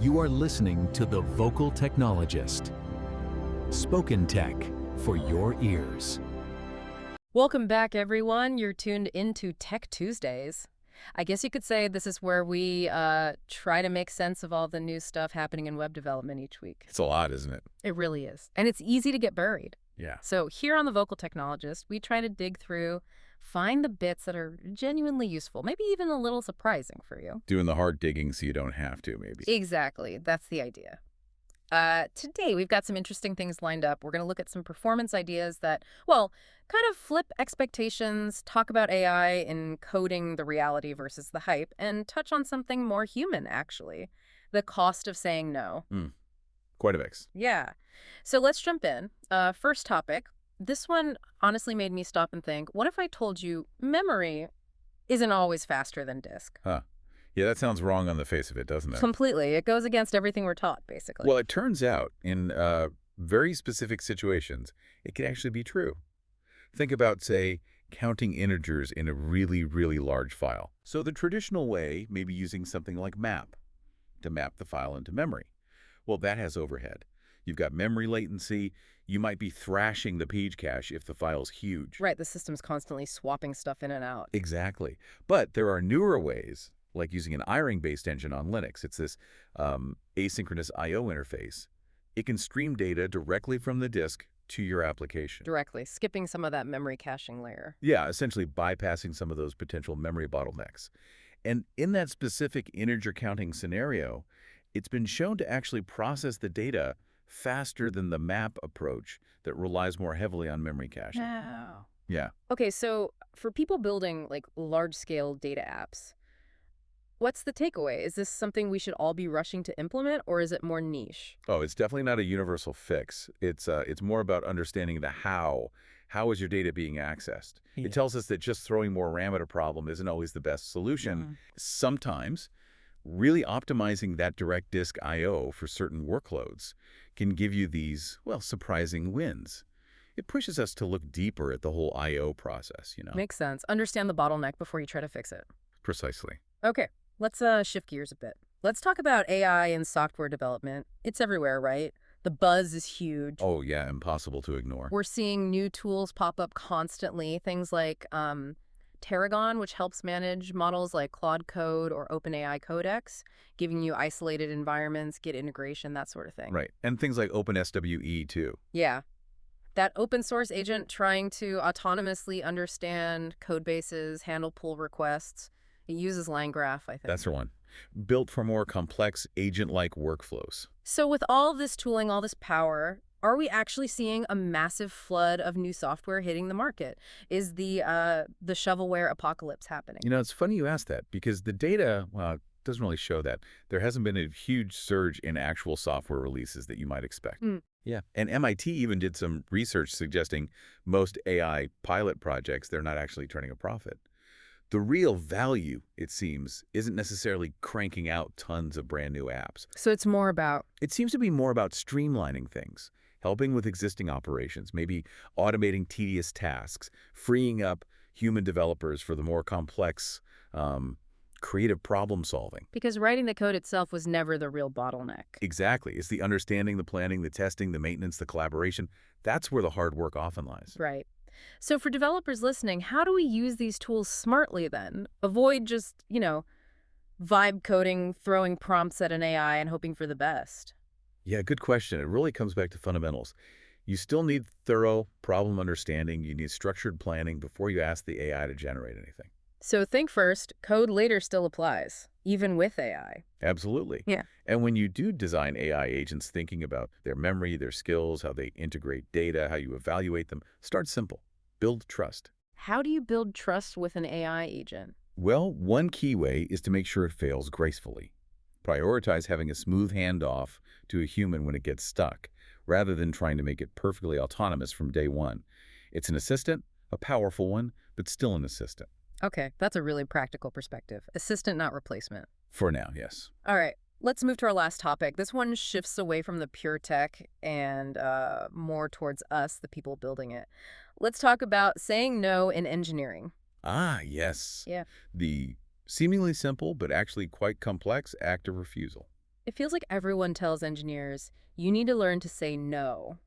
You are listening to The Vocal Technologist. Spoken tech for your ears. Welcome back, everyone. You're tuned into Tech Tuesdays. I guess you could say this is where we try to make sense of all the new stuff happening in web development each week. It's a lot, isn't it? It really is. And it's easy to get buried. Yeah. So here on The Vocal Technologist, we try to dig through, find the bits that are genuinely useful, maybe even a little surprising for you. Doing the hard digging so you don't have to, maybe. Exactly. That's the idea. Today, we've got some interesting things lined up. We're going to look at some performance ideas that, well, kind of flip expectations, talk about AI encoding the reality versus the hype, and touch on something more human, actually, the cost of saying no. Quite a mix. Yeah. So let's jump in. First topic. This one honestly made me stop and think, what if I told you memory isn't always faster than disk? Huh. Yeah, that sounds wrong on the face of it, doesn't it? Completely. It goes against everything we're taught, basically. Well, it turns out in very specific situations, it can actually be true. Think about, say, counting integers in a really, really large file. So the traditional way may be using something like map to map the file into memory. Well, that has overhead. You've got memory latency. You might be thrashing the page cache if the file's huge. Right, the system's constantly swapping stuff in and out. Exactly. But there are newer ways, like using an iRing-based engine on Linux. It's this asynchronous I/O interface. It can stream data directly from the disk to your application. Directly, skipping some of that memory caching layer. Yeah, essentially bypassing some of those potential memory bottlenecks. And in that specific integer counting scenario, it's been shown to actually process the data faster than the map approach that relies more heavily on memory caching. Wow. Yeah. Okay, so for people building like large-scale data apps, what's the takeaway? Is this something we should all be rushing to implement, or is it more niche? Oh, it's definitely not a universal fix. It's more about understanding the how. How is your data being accessed? Yeah. It tells us that just throwing more RAM at a problem isn't always the best solution. Sometimes, really optimizing that direct disk I/O for certain workloads can give you these, well, surprising wins. It pushes us to look deeper at the whole I/O process, you know? Makes sense. Understand the bottleneck before you try to fix it. Precisely. Okay, let's shift gears a bit. Let's talk about AI in software development. It's everywhere, right? The buzz is huge. Oh, yeah, impossible to ignore. We're seeing new tools pop up constantly, things like Tarragon, which helps manage models like Claude Code or OpenAI Codex, giving you isolated environments, Git integration, that sort of thing. Right, and things like OpenSWE, too. Yeah. That open source agent trying to autonomously understand code bases, handle pull requests. It uses LangGraph, I think. That's the one. Built for more complex agent-like workflows. So with all this tooling, all this power, are we actually seeing a massive flood of new software hitting the market? Is the shovelware apocalypse happening? You know, it's funny you ask that because the data, well, doesn't really show that. There hasn't been a huge surge in actual software releases that you might expect. Yeah, and MIT even did some research suggesting most AI pilot projects, they're not actually turning a profit. The real value, it seems, isn't necessarily cranking out tons of brand new apps. So it's more about... It seems to be more about streamlining things, helping with existing operations, maybe automating tedious tasks, freeing up human developers for the more complex, creative problem solving. Because writing the code itself was never the real bottleneck. Exactly. It's the understanding, the planning, the testing, the maintenance, the collaboration. That's where the hard work often lies. Right. So for developers listening, how do we use these tools smartly then? Avoid just, vibe coding, throwing prompts at an AI and hoping for the best. Yeah, good question. It really comes back to fundamentals. You still need thorough problem understanding. You need structured planning before you ask the AI to generate anything. So think first, code later still applies, even with AI. Absolutely. Yeah. And when you do design AI agents thinking about their memory, their skills, how they integrate data, how you evaluate them, start simple. Build trust. How do you build trust with an AI agent? Well, one key way is to make sure it fails gracefully. Prioritize having a smooth handoff to a human when it gets stuck, rather than trying to make it perfectly autonomous from day one. It's an assistant, a powerful one, but still an assistant. Okay, that's a really practical perspective. Assistant, not replacement. For now, yes. All right, let's move to our last topic. This one shifts away from the pure tech and more towards us, the people building it. Let's talk about saying no in engineering. Ah, yes. Yeah. The seemingly simple but actually quite complex act of refusal. It feels like everyone tells engineers, you need to learn to say no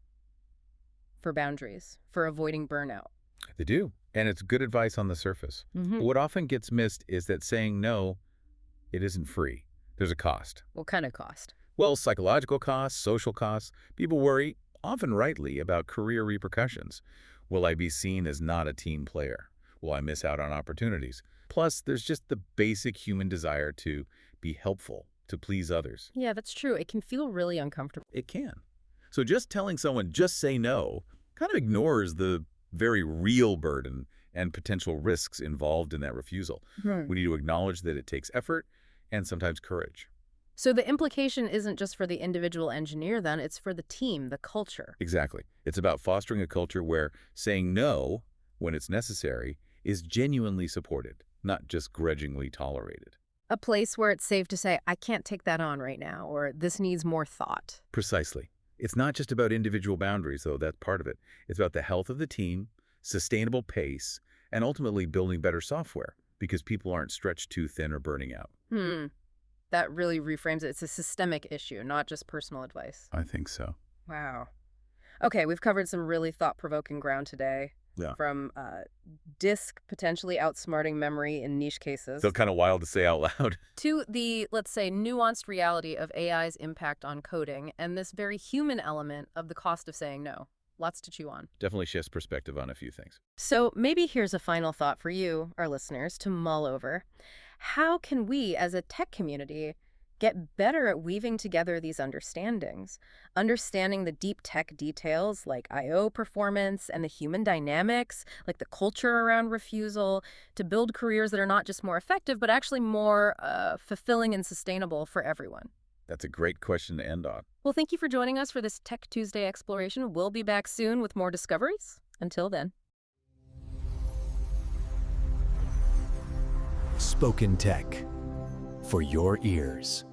for boundaries, for avoiding burnout. They do, and it's good advice on the surface. Mm-hmm. But what often gets missed is that saying no, it isn't free. There's a cost. What kind of cost? Well, psychological costs, social costs. People worry, often rightly, about career repercussions. Will I be seen as not a team player? Will I miss out on opportunities? Plus, there's just the basic human desire to be helpful, to please others. Yeah, that's true. It can feel really uncomfortable. It can. So just telling someone, just say no, kind of ignores the very real burden and potential risks involved in that refusal. Right. We need to acknowledge that it takes effort and sometimes courage. So the implication isn't just for the individual engineer then, it's for the team, the culture. Exactly. It's about fostering a culture where saying no, when it's necessary, is genuinely supported, not just grudgingly tolerated. A place where it's safe to say, I can't take that on right now, or this needs more thought. Precisely. It's not just about individual boundaries, though. That's part of it. It's about the health of the team, sustainable pace, and ultimately building better software because people aren't stretched too thin or burning out. That really reframes it. It's a systemic issue, not just personal advice. I think so. Wow. Okay, we've covered some really thought-provoking ground today. Yeah. From disk potentially outsmarting memory in niche cases. Still kind of wild to say out loud. To the, let's say, nuanced reality of AI's impact on coding and this very human element of the cost of saying no. Lots to chew on. Definitely shifts perspective on a few things. So maybe here's a final thought for you, our listeners, to mull over. How can we, as a tech community, get better at weaving together these understandings, understanding the deep tech details like I/O performance and the human dynamics, like the culture around refusal, to build careers that are not just more effective, but actually more fulfilling and sustainable for everyone? That's a great question to end on. Well, thank you for joining us for this Tech Tuesday exploration. We'll be back soon with more discoveries. Until then. Spoken Tech for your ears.